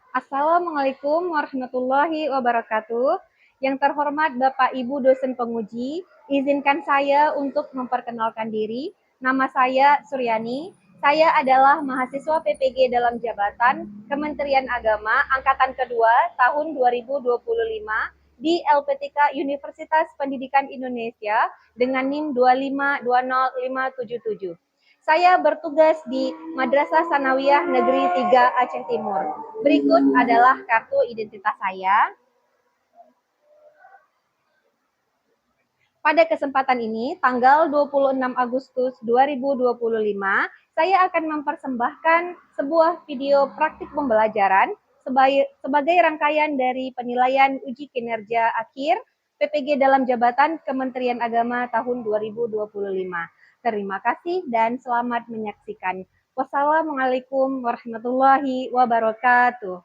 Assalamualaikum warahmatullahi wabarakatuh. Yang terhormat Bapak Ibu dosen penguji, izinkan saya untuk memperkenalkan diri. Nama saya Suryani. Saya adalah mahasiswa PPG dalam jabatan Kementerian Agama angkatan kedua tahun 2025 di LPTK Universitas Pendidikan Indonesia dengan NIM 2520577. Saya bertugas di Madrasah Sanawiyah Negeri 3 Aceh Timur. Berikut adalah kartu identitas saya. Pada kesempatan ini, tanggal 26 Agustus 2025, saya akan mempersembahkan sebuah video praktik pembelajaran sebagai rangkaian dari penilaian uji kinerja akhir PPG dalam jabatan Kementerian Agama tahun 2025. Terima kasih dan selamat menyaksikan. Wassalamualaikum warahmatullahi wabarakatuh.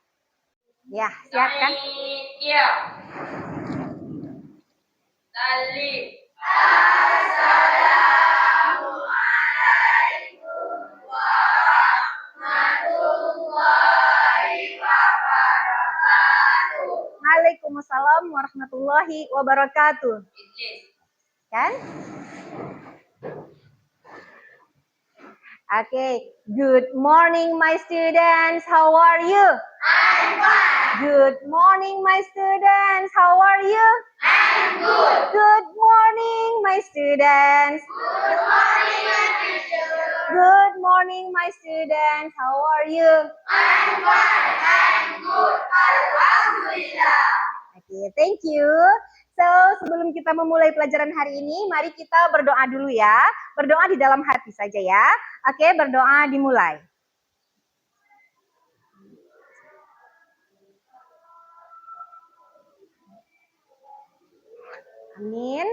Ya, siapkan. Ya. Salib. Waalaikumsalam warahmatullahi wabarakatuh. Kan? Okay. Good morning, my students. How are you? I'm fine. Good morning, my students. How are you? I'm good. Good morning, my students. Good morning, my teacher. Good morning, my students. How are you? I'm fine. I'm good. Alhamdulillah. Okay, thank you. So, sebelum kita memulai pelajaran hari ini, mari kita berdoa dulu ya. Berdoa di dalam hati saja ya. Oke, berdoa dimulai. Amin.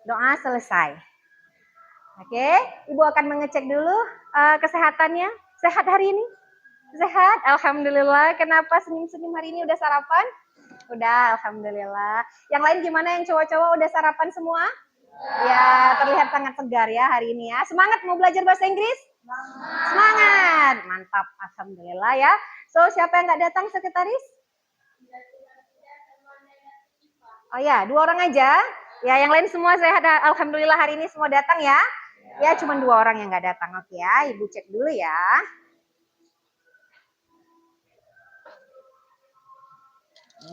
Doa selesai. Oke, Ibu akan mengecek dulu kesehatannya. Sehat hari ini? Sehat? Alhamdulillah. Kenapa senyum-senyum hari ini? Udah sarapan? Udah, alhamdulillah. Yang lain gimana? Yang cowok-cowok udah sarapan semua? Ya, terlihat sangat segar ya hari ini ya. Semangat mau belajar bahasa Inggris? Semangat. Mantap, alhamdulillah ya. So, siapa yang nggak datang sekretaris? Oh ya, 2 orang aja. Ya, yang lain semua sehat. Alhamdulillah hari ini semua datang ya. Ya, cuma 2 orang yang nggak datang. Oke ya, Ibu cek dulu ya.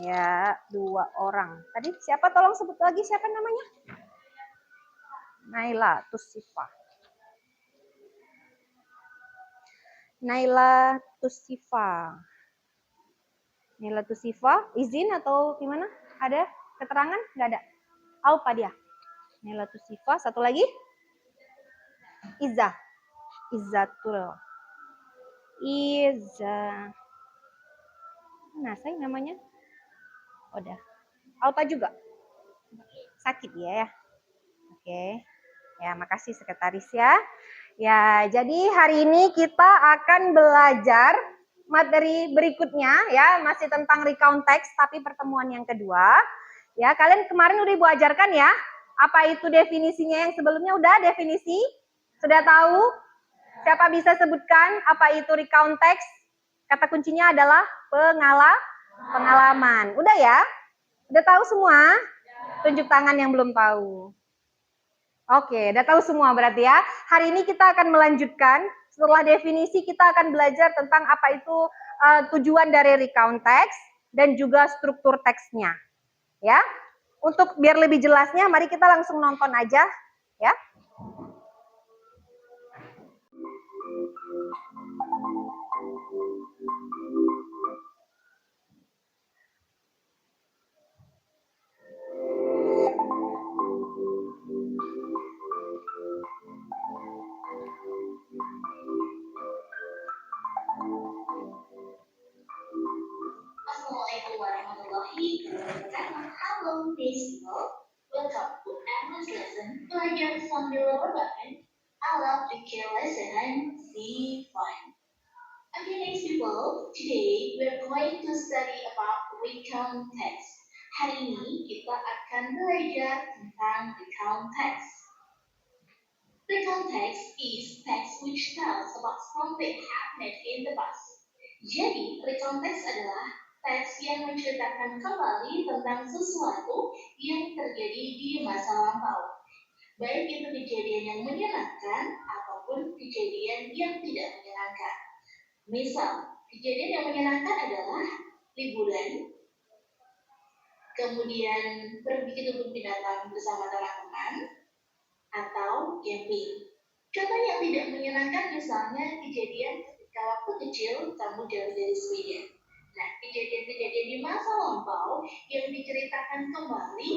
Ya, 2 orang. Tadi siapa? Tolong sebut lagi siapa namanya? Naila Tusifa. Naila Tusifa. Naila Tusifa, izin atau gimana? Ada keterangan? Nggak ada. Apa dia? Naila Tusifa. Satu lagi? Iza. Izatul. Iza. Nah, saya namanya. Udah. Alpa juga. Sakit ya. Oke. Ya, makasih sekretaris ya. Ya, jadi hari ini kita akan belajar materi berikutnya ya, masih tentang recount text tapi pertemuan yang kedua. Ya, kalian kemarin udah Ibu ajarkan ya. Apa itu definisinya yang sebelumnya udah definisi? Sudah tahu? Siapa bisa sebutkan apa itu recount text? Kata kuncinya adalah pengalaman. Udah ya? Udah tahu semua? Tunjuk tangan yang belum tahu. Oke, udah tahu semua berarti ya. Hari ini kita akan melanjutkan. Setelah definisi kita akan belajar tentang apa itu tujuan dari recount text dan juga struktur teksnya. Ya. Untuk biar lebih jelasnya, mari kita langsung nonton aja ya. Assalamualaikum warahmatullahi wabarakatuh. Halo, people. Welcome to English lesson. Belajar sambil berbahan. I love to care lesson and be fun. Okay, next people. Today we're going to study about recount text. Hari ini kita akan belajar tentang recount text. Recount text is text which tells about something happened in the past. Jadi, recount text adalah teks yang menceritakan kembali tentang sesuatu yang terjadi di masa lampau. Baik itu kejadian yang menyenangkan ataupun kejadian yang tidak menyenangkan. Misal, kejadian yang menyenangkan adalah liburan, kemudian pergi ke kebun binatang bersama teman-teman, atau camping. Contoh yang tidak menyenangkan misalnya kejadian ketika waktu kecil kamu jauh dari sepeda. Nah, kejadian-kejadian di masa lampau yang diceritakan kembali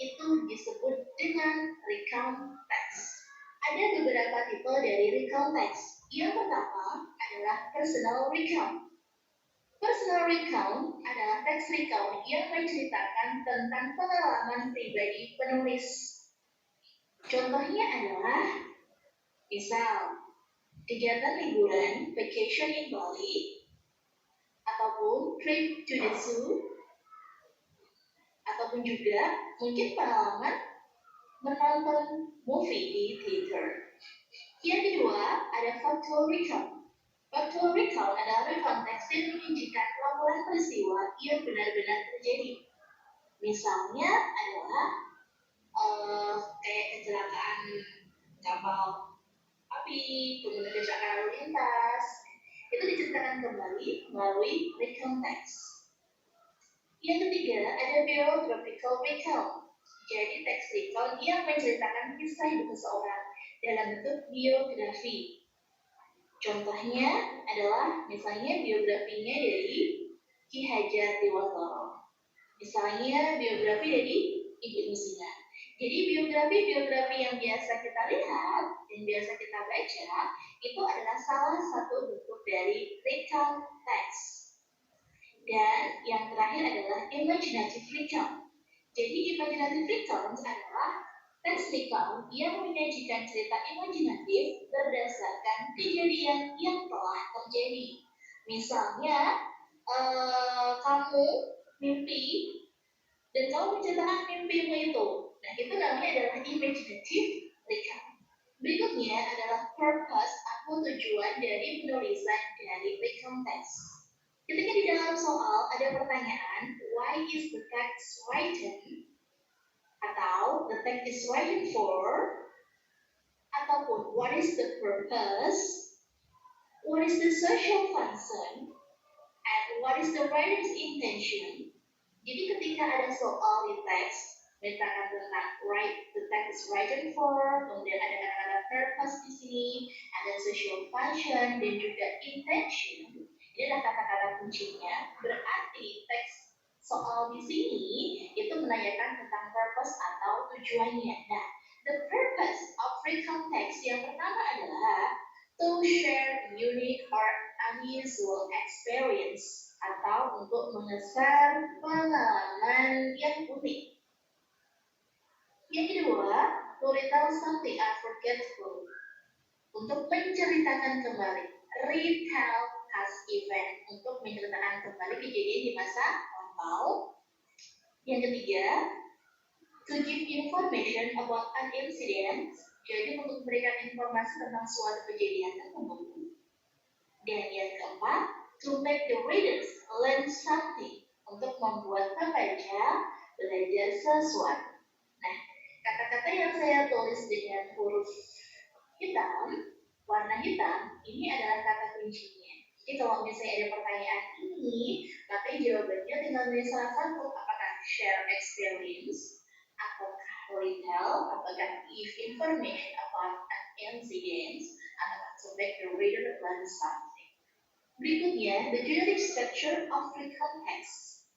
itu disebut dengan recount text. Ada beberapa tipe dari recount text. Yang pertama adalah personal recount. Personal recount adalah teks recount yang menceritakan tentang pengalaman pribadi penulis. Contohnya adalah, misal, kegiatan liburan, vacation in Bali, ataupun trip to the zoo, ataupun juga mungkin pengalaman menonton movie di theater. Yang kedua, ada factual recount. Factual recount adalah recount teks yang menunjukkan laporan peristiwa yang benar-benar terjadi. Misalnya adalah kayak kecelakaan kapal api, kemudian kecelakaan lalu lintas, itu diceritakan kembali melalui recount text. Yang ketiga, ada biographical recount. Jadi teks recount yang menceritakan kisah hidup seseorang dalam bentuk biografi. Contohnya adalah misalnya biografinya dari Ki Hajar Dewantara. Misalnya biografi dari Ibu Musina. Jadi biografi-biografi yang biasa kita lihat dan biasa kita baca itu adalah salah satu bentuk dari recount text. Dan yang terakhir adalah imaginative recount. Jadi imaginative recount adalah teks recount yang menyajikan cerita imajinatif berdasarkan kejadian yang telah terjadi. Misalnya, kamu mimpi dan kamu menceritakan mimpimu itu. Nah, itu namanya adalah imaginative recount. Berikutnya adalah purpose atau tujuan dari penulisan dari recount text. Ketika di dalam soal ada pertanyaan, why is the text written? Atau the text is written for? Ataupun what is the purpose? What is the social function? And what is the writer's intention? Jadi ketika ada soal di teks, menceritakan tentang the text is written for, kemudian ada kata-kata purpose di sini, ada social function dan juga intention. Ini adalah kata-kata kuncinya. Berarti teks soal di sini itu menanyakan tentang purpose atau tujuannya. Nah, the purpose of recount text yang pertama adalah to share unique or unusual experience atau untuk mengesan pengalaman yang unik. Yang kedua, to retell something unforgettable. Untuk menceritakan kembali, retell past event, untuk menceritakan kembali kejadian di masa lampau. Yang ketiga, to give information about an incident, jadi untuk memberikan informasi tentang suatu kejadian tertentu. Dan yang keempat, to make the readers learn something, untuk membuat pembaca belajar sesuatu. Nah, kata-kata yang saya tulis dengan huruf hitam, warna hitam, ini adalah kata kuncinya. Jadi kalau misalnya ada pertanyaan ini, maka jawabannya tinggal menulis salah satu, apakah share experience, apakah retell, apakah give information about an incident, apakah to make the reader learn something. Berikutnya, the generic structure of recount text.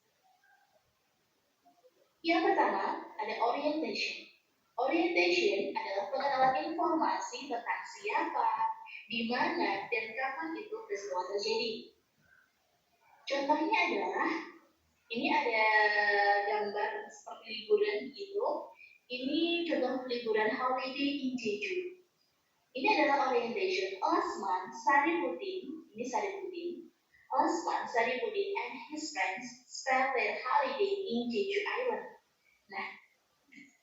Yang pertama, ada orientation. Orientation adalah pengenalan informasi tentang siapa, di mana, dan kapan itu peristiwa terjadi. Contohnya adalah, ini ada gambar seperti liburan gitu. Ini contoh liburan holiday in Jeju. Ini adalah orientation. Osman Saripudin, ini Saripudin. Osman Saripudin and his friends spent their holiday in Jeju Island. Nah,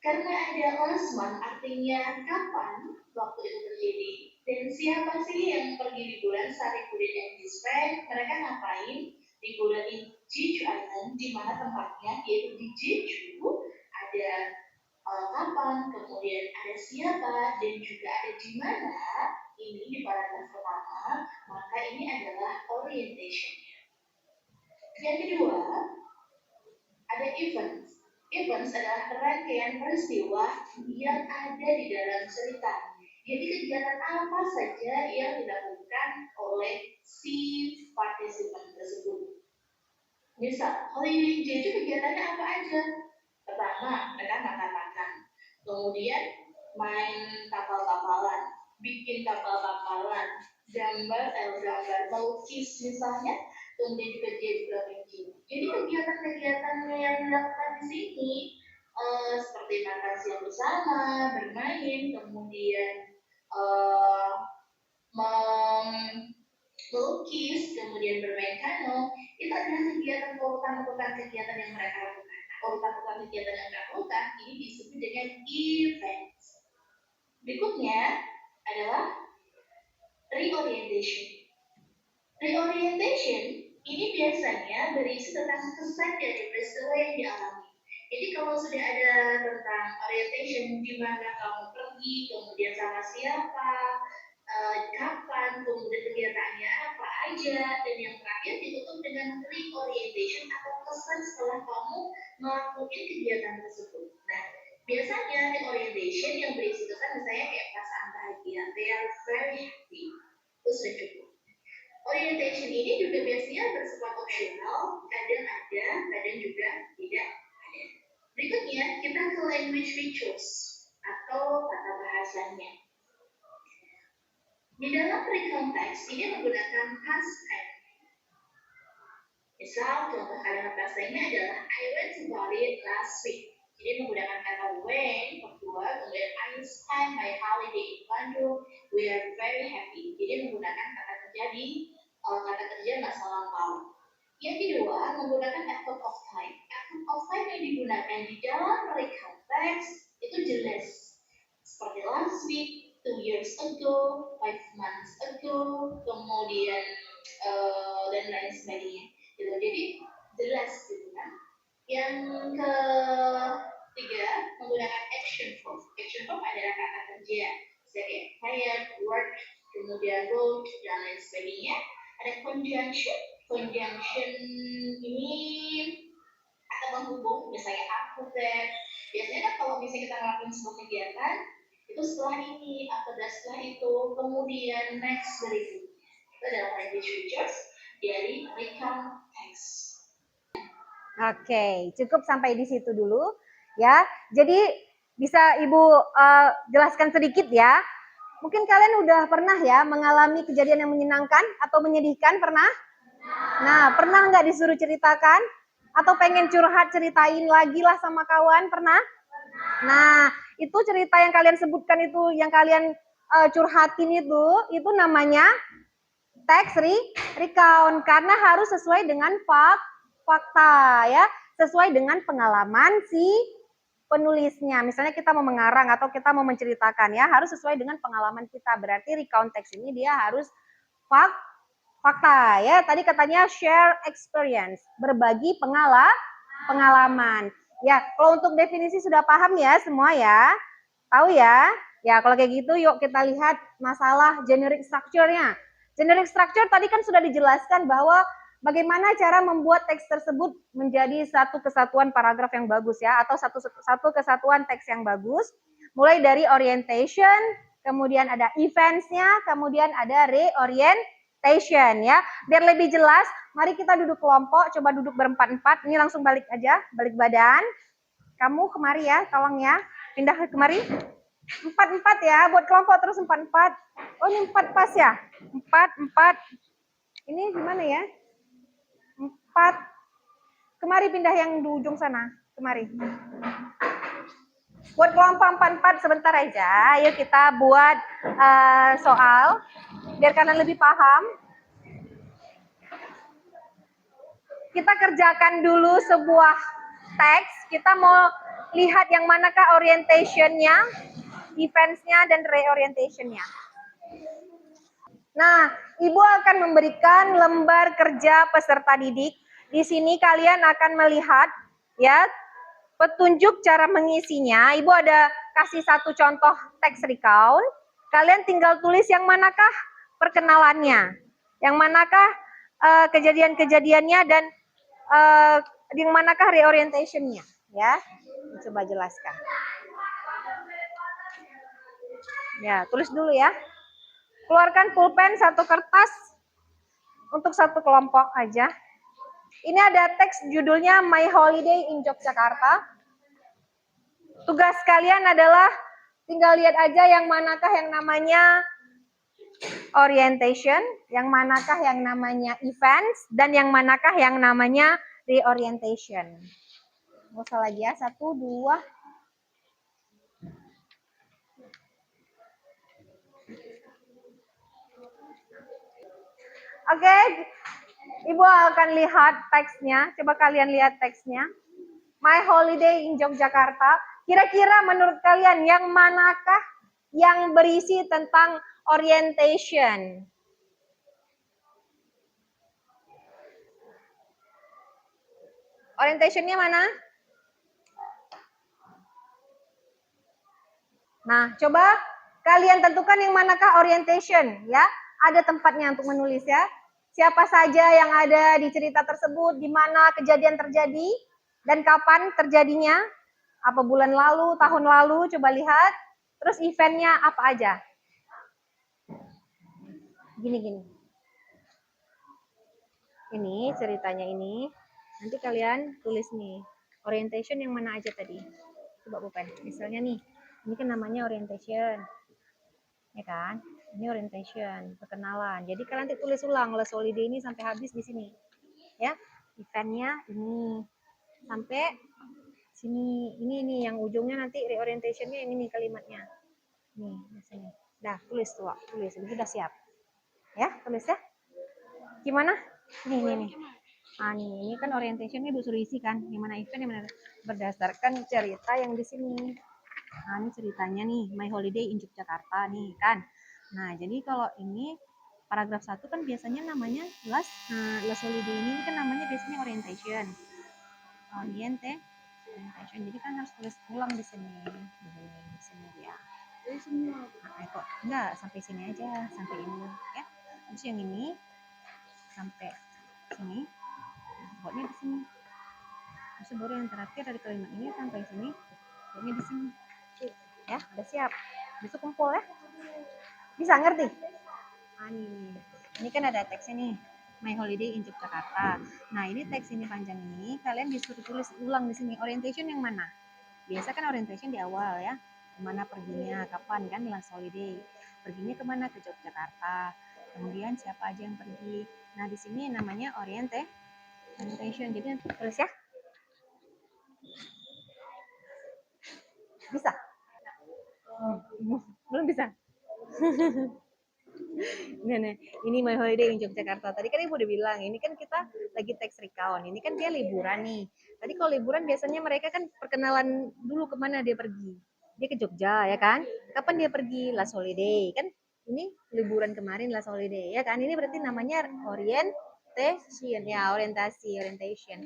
karena ada Osman artinya kapan waktu itu terjadi dan siapa sih yang pergi liburan, Saripudin and his friend, mereka ngapain? Liburan di Jeju Island, di mana tempatnya yaitu di Jeju, ada kapan, kemudian ada siapa, dan juga ada di mana. Ini di paragraf pertama, maka ini adalah orientation. Yang kedua, ada events. Events adalah rangkaian peristiwa yang ada di dalam cerita. Jadi kegiatan apa saja yang dilakukan oleh si partisipan tersebut. Misal, holiday Jeju kegiatannya apa aja? Pertama, mereka makan-makan. Kemudian main kapal-kapalan, bikin kapal-kapalan, gambar melukis misalnya, kemudian juga dia juga bikin. Jadi kegiatan-kegiatan yang dilakukan di sini seperti makan siang bersama, bermain, kemudian eh, melukis, kemudian bermain kano, itu adalah kegiatan urutan-urutan kegiatan yang mereka lakukan. Urutan-urutan kegiatan yang mereka lakukan ini disebut dengan events. Berikutnya adalah reorientation. Reorientation ini biasanya berisi tentang kesan dari peristiwa yang dialami. Jadi kalau sudah ada tentang orientation, di mana kamu pergi, kemudian sama siapa, kapan, kemudian kegiatannya apa aja, dan yang terakhir ditutup dengan reorientation atau kesan setelah kamu melakukan kegiatan tersebut. Nah, biasanya reorientation yang berisi kesan misalnya kayak perasaan bahagia, they are very happy, itu sudah cukup. Orientation ini juga biasanya bersifat opsional, kadang ada, kadang juga tidak ada. Berikutnya, kita ke language features atau tata bahasanya. Di dalam recount text ini menggunakan past tense. Misal, contoh kalimat bahasanya adalah I went to Bali last week. Jadi menggunakan kata when, kedua, kemudian I spent my holiday in Bandung. We are very happy. Jadi menggunakan kata kerja di kata kerja masa lampau. Yang kedua, menggunakan effort of time. Effort of time yang digunakan di dalam recount text itu jelas. Seperti last week, 2 years ago, 5 months ago, kemudian dan lain sebagainya. Gitu. Jadi jelas gitu kan. Yang ketiga, menggunakan action verb. Action verb adalah kata kerja. Sebagai hired, work, kemudian wrote, dan lain sebagainya. Ada conjunction. Conjunction ini kata penghubung, misalnya aku that. Biasanya kan kalau misalnya kita ngelakuin sebuah kegiatan, itu setelah ini, atau setelah itu, kemudian next berikutnya. Itu adalah language features dari recount text. Oke, cukup sampai di situ dulu ya. Jadi bisa Ibu jelaskan sedikit ya. Mungkin kalian udah pernah ya mengalami kejadian yang menyenangkan atau menyedihkan, pernah? Nah, pernah nggak disuruh ceritakan? Atau pengen curhat ceritain lagi lah sama kawan, pernah? Nah, itu cerita yang kalian sebutkan itu, yang kalian curhatin itu namanya text recount. Karena harus sesuai dengan fakta ya, sesuai dengan pengalaman si penulisnya. Misalnya kita mau mengarang atau kita mau menceritakan ya, harus sesuai dengan pengalaman kita. Berarti recount text ini dia harus fakta ya. Tadi katanya share experience, berbagi pengalaman. Ya, kalau untuk definisi sudah paham ya semua ya? Tahu ya? Ya, kalau kayak gitu yuk kita lihat masalah generic structure-nya. Generic structure tadi kan sudah dijelaskan bahwa bagaimana cara membuat teks tersebut menjadi satu kesatuan paragraf yang bagus ya, atau satu kesatuan teks yang bagus. Mulai dari orientation, kemudian ada events-nya, kemudian ada reorientation ya. Biar lebih jelas, mari kita duduk kelompok, coba duduk berempat-empat. Ini langsung balik aja, balik badan. Kamu kemari ya, tolong ya. Pindah ke kemari. 4-4 ya, buat kelompok terus 4-4. Oh ini 4 pas ya? 4. Ini gimana ya? 4. Kemari pindah yang di ujung sana. Kemari. Buat kelompok 4-4 sebentar aja. Ayo kita buat soal. Biar kalian lebih paham. Kita kerjakan dulu sebuah teks. Kita mau lihat yang manakah orientation-nya, events-nya, dan reorientation-nya. Nah, Ibu akan memberikan lembar kerja peserta didik. Di sini kalian akan melihat ya petunjuk cara mengisinya. Ibu ada kasih satu contoh teks recount. Kalian tinggal tulis yang manakah perkenalannya, yang manakah kejadian-kejadiannya, dan yang manakah reorientationnya. Ya, coba jelaskan. Ya, tulis dulu ya. Keluarkan pulpen satu kertas untuk satu kelompok aja. Ini ada teks judulnya My Holiday in Yogyakarta. Tugas kalian adalah tinggal lihat aja yang manakah yang namanya orientation, yang manakah yang namanya events, dan yang manakah yang namanya reorientation. Nggak usah lagi ya, 1, 2. Oke, Ibu akan lihat teksnya. Coba kalian lihat teksnya. My Holiday in Yogyakarta. Kira-kira menurut kalian yang manakah yang berisi tentang orientation? Orientationnya mana? Nah, coba kalian tentukan yang manakah orientation ya. Ada tempatnya untuk menulis ya. Siapa saja yang ada di cerita tersebut, di mana kejadian terjadi, dan kapan terjadinya, apa bulan lalu, tahun lalu, coba lihat. Terus eventnya apa aja. Gini. Ini ceritanya ini. Nanti kalian tulis nih, orientation yang mana aja tadi. Coba Bupen, misalnya nih, ini kan namanya orientation. Ya kan? Ini orientation, perkenalan. Jadi kalian nanti tulis ulang les holiday ini sampai habis di sini. Ya. Eventnya ini sampai sini. Ini yang ujungnya nanti reorientationnya yang ini kalimatnya. Nih, di sini. Dah, tulis tuh, tulis. Ini sudah siap. Ya, tulis ya. Gimana? Nih. Nah, ini kan orientationnya Ibu suruh isi kan. Yang mana event, yang mana berdasarkan cerita yang di sini. Nah, ini ceritanya nih, My Holiday in Yogyakarta nih kan. Nah, jadi kalau ini paragraf 1 kan biasanya namanya last holiday ini kan namanya biasanya orientation. Orientation. Jadi kan harus tulis ulang di sini. Di sini ya. Nah, kok enggak sampai sini aja, sampai ini ya. Terus yang ini sampai sini. Pokoknya di sini. Terus baru yang terakhir dari kalimat ini sampai sini. Pokoknya di sini. Ya, udah siap. Besok kumpul ya. Bisa ngerti? Ini kan ada teksnya nih. My Holiday in Yogyakarta. Nah, ini teks ini panjang ini, kalian disuruh tulis ulang di sini. Orientation yang mana? Biasa kan orientation di awal ya. Kemana perginya, kapan kan last holiday. Perginya kemana? Ke Yogyakarta. Kemudian siapa aja yang pergi. Nah, di sini namanya orientation. Jadi nanti tulis ya. Bisa? Belum bisa? Nah, ini My Holiday in Yogyakarta. Tadi kan Ibu udah bilang, ini kan kita lagi teks recount. Ini kan dia liburan nih. Tadi kalau liburan biasanya mereka kan perkenalan dulu kemana dia pergi. Dia ke Jogja ya kan? Kapan dia pergi? Last holiday. Kan ini liburan kemarin last holiday ya kan? Ini berarti namanya orientation ya, orientation.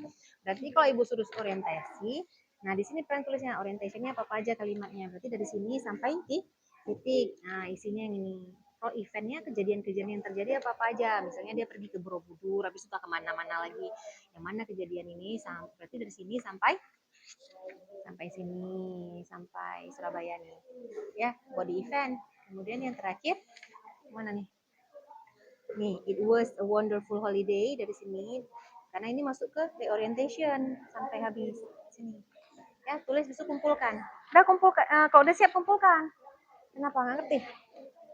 Berarti kalau Ibu suruh orientasi, nah di sini peran tulisnya orientationnya apa aja kalimatnya. Berarti dari sini sampai titik. Nah, isinya yang ini. Kalau eventnya kejadian-kejadian yang terjadi apa aja. Misalnya dia pergi ke Borobudur, habis itu kemana-mana lagi. Yang mana kejadian ini, berarti dari sini sampai sini, sampai Surabaya nih. Ya, body event. Kemudian yang terakhir, mana nih? Nih, it was a wonderful holiday dari sini. Karena ini masuk ke reorientation sampai habis sini. Ya, tulis besok kumpulkan. Udah kumpulkan. Kalau udah siap kumpulkan. Kenapa nggak ngerti?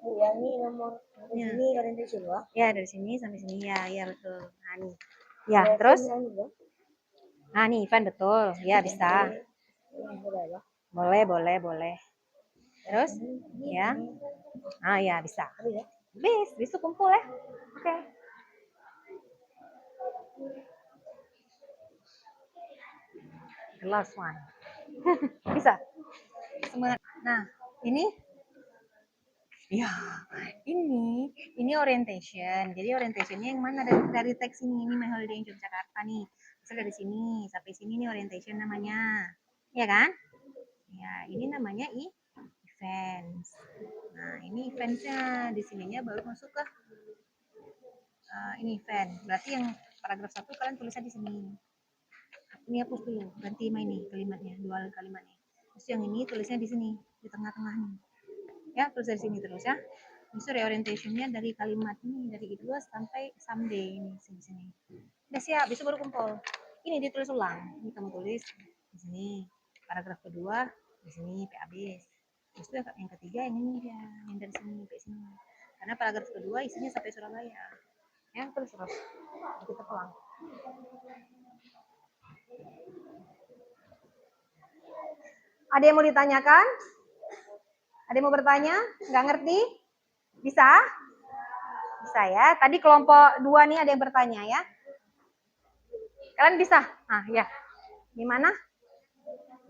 Bu, ya ini nomor dari sini orientation ya? Ya, dari sini sampai sini ya betul. Nah, nih. Ya, terus? Nah, nih event betul. Ya, bisa. Boleh. Terus? Ya. Ah, ya, bisa. Bisa kumpul ya. Oke. The last one. Bisa. Semangat. Nah, ini Ya, ini orientation. Jadi orientationnya yang mana dari teks ini? Ini My Holiday in Yogyakarta nih. Misal dari sini sampai sini nih orientation namanya. Ya kan? Ya, ini namanya events. Nah, ini eventsnya. Di sininya baru masuk ke ini event. Berarti yang paragraf 1 kalian tulisnya di sini. Ini hapus dulu, ganti ini kalimatnya, dua kalimatnya. Terus yang ini tulisnya di sini, di tengah-tengah nih. Ya, tulis dari sini terus ya. Ini reorientationnya dari kalimat ini, dari it was sampai someday ini sini. Udah siap, besok baru kumpul. Ini ditulis ulang. Ini kamu tulis di sini. Paragraf kedua di sini habis. Terus yang ketiga yang ini dia, yang dari sini sampai sini. Karena paragraf kedua isinya sampai Surabaya. Ya, terus. Kita pulang. Ada yang mau ditanyakan? Ada yang mau bertanya? Nggak ngerti? Bisa? Bisa ya. Tadi kelompok 2 nih ada yang bertanya ya. Kalian bisa? Nah, ya. Gimana?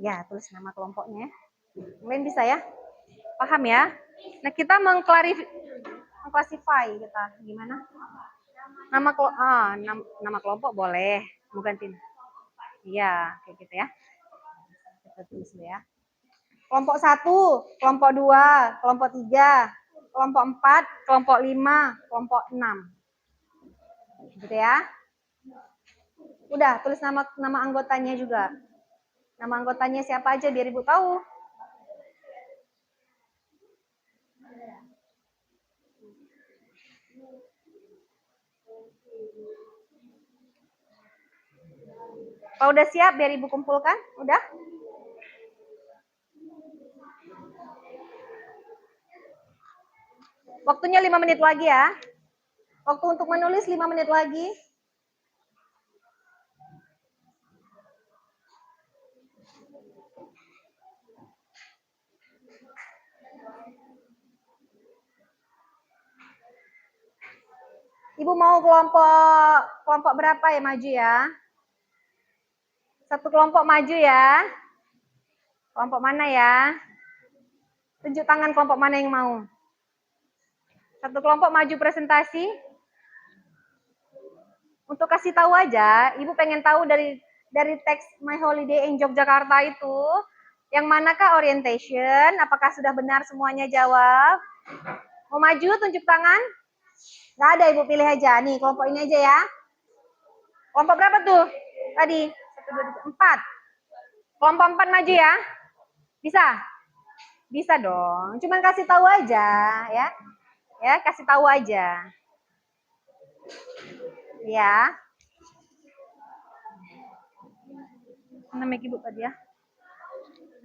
Ya, tulis nama kelompoknya. Kalian bisa ya? Paham ya? Nah, kita mengklasifikasi kita. Gimana? Nama kelompok boleh. Mau gantiin? Iya, kayak gitu ya. Kita tulis dulu ya. Kelompok 1, kelompok 2, kelompok 3, kelompok 4, kelompok 5, kelompok 6. Gitu ya. Udah, tulis nama anggotanya juga. Nama anggotanya siapa aja biar Ibu tahu. Kalau udah siap biar Ibu kumpulkan, udah? Waktunya 5 menit lagi ya. Waktu untuk menulis 5 menit lagi. Ibu mau kelompok berapa ya maju ya? Satu kelompok maju ya. Kelompok mana ya? Tunjuk tangan kelompok mana yang mau. Satu kelompok maju presentasi. Untuk kasih tahu aja, Ibu pengen tahu dari teks My Holiday in Yogyakarta itu, yang manakah orientation? Apakah sudah benar semuanya jawab? Mau maju, tunjuk tangan? Nggak ada, Ibu pilih aja. Nih, kelompok ini aja ya. Kelompok berapa tuh? Tadi, 1, 2, 3, 4. Kelompok 4 maju ya? Bisa? Bisa dong. Cuman kasih tahu aja, ya. Ya, kasih tahu aja. Ya. Nama Ibu tadi ya.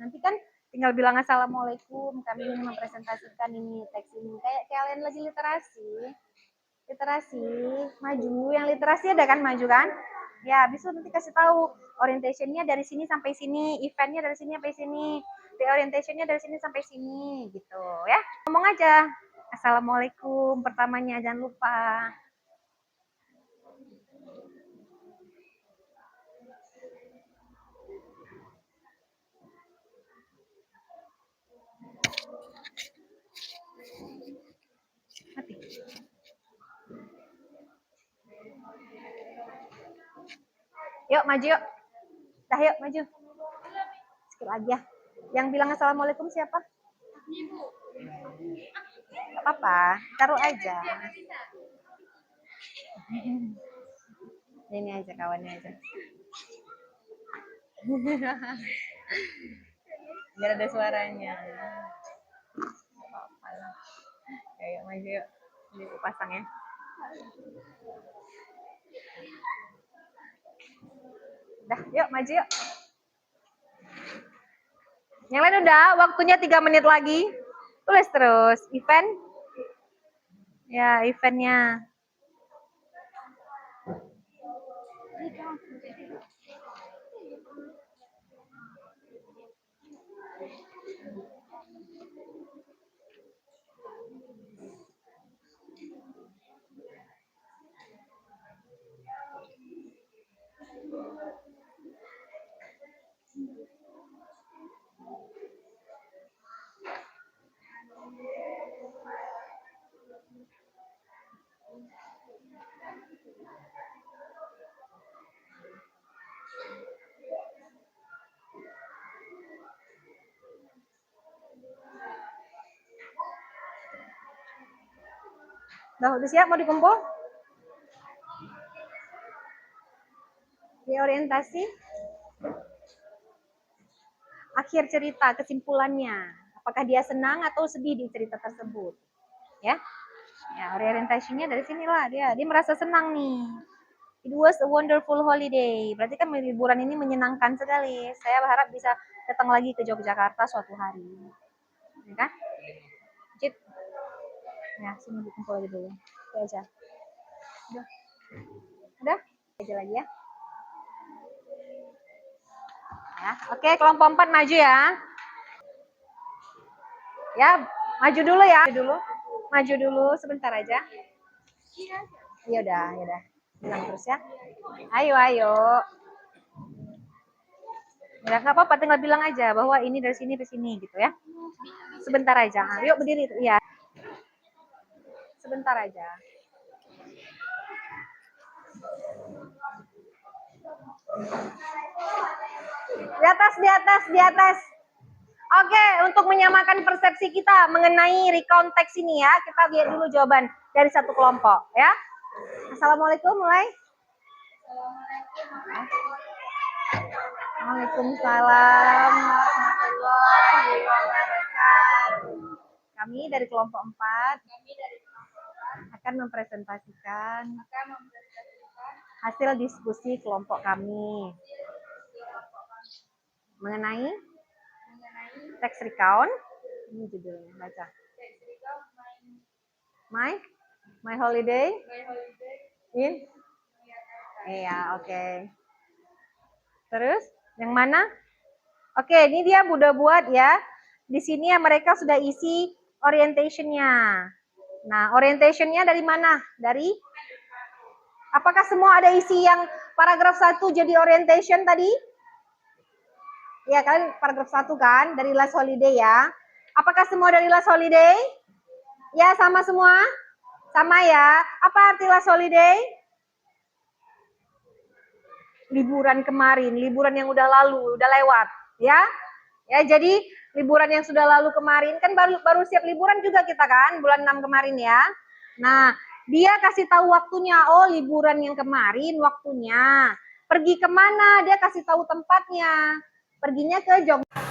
Nanti kan tinggal bilang assalamualaikum, kami ingin mempresentasikan ini teks ini. Kayak kalian lagi literasi maju, yang literasi ada kan maju kan? Ya, habis itu nanti kasih tahu orientationnya dari sini sampai sini, eventnya dari sini sampai sini, orientationnya dari sini sampai sini, gitu ya. Ngomong aja, assalamualaikum pertamanya, jangan lupa. Mati. Yuk maju yuk. Dah yuk maju. Sekali lagi ya. Yang bilang assalamualaikum siapa? Ibu. Gak apa-apa, taruh aja. Ini aja kawannya aja. Biar ada suaranya. Apa-apa lah. Ayo maju yuk. Ini aku pasang ya. Udah, yuk maju yuk. Yang lain udah, waktunya 3 menit lagi. Tulis terus, event. Ya, eventnya. Udah siap mau dikumpul? Di orientasi. Akhir cerita, kesimpulannya. Apakah dia senang atau sedih di cerita tersebut? Ya. Ya, orientasinya dari sinilah dia. Dia merasa senang nih. It was a wonderful holiday. Berarti kan liburan ini menyenangkan sekali. Saya berharap bisa datang lagi ke Yogyakarta suatu hari. Ya kan? Cip. Ya, sini dikumpul lagi dulu. Itu aja. Udah. Udah? Aja lagi ya. Ya, oke, kelompok 4 maju ya. Ya, maju dulu ya. Maju dulu sebentar aja. Ya udah. Bilang terus ya. Ayo. Ya nggak apa-apa, tinggal bilang aja bahwa ini dari sini ke sini gitu ya. Sebentar aja. Yuk berdiri. Iya. Sebentar aja. Di atas. Oke, untuk menyamakan persepsi kita mengenai recount teks ini ya, kita lihat dulu jawaban dari satu kelompok ya. Assalamualaikum, mulai. Waalaikumsalam warahmatullahi wabarakatuh. Kami dari kelompok 4 akan mempresentasikan hasil diskusi kelompok kami mengenai teks recount. Ini judulnya, baca. My holiday in. Iya, oke. Terus yang mana? Oke, ini dia udah buat ya. Di sini ya mereka sudah isi orientation-nya. Nah, orientation-nya dari mana? Dari apakah semua ada isi yang paragraf 1 jadi orientation tadi? Ya kan, paragraf 1 kan dari last holiday ya. Apakah semua dari last holiday? Ya, sama semua? Sama ya. Apa arti last holiday? Liburan kemarin, liburan yang udah lalu, udah lewat, ya. Ya, jadi liburan yang sudah lalu kemarin kan baru siap liburan juga kita kan, bulan 6 kemarin ya. Nah, dia kasih tahu waktunya. Oh, liburan yang kemarin waktunya. Pergi kemana? Dia kasih tahu tempatnya. Perginya ke Jogja.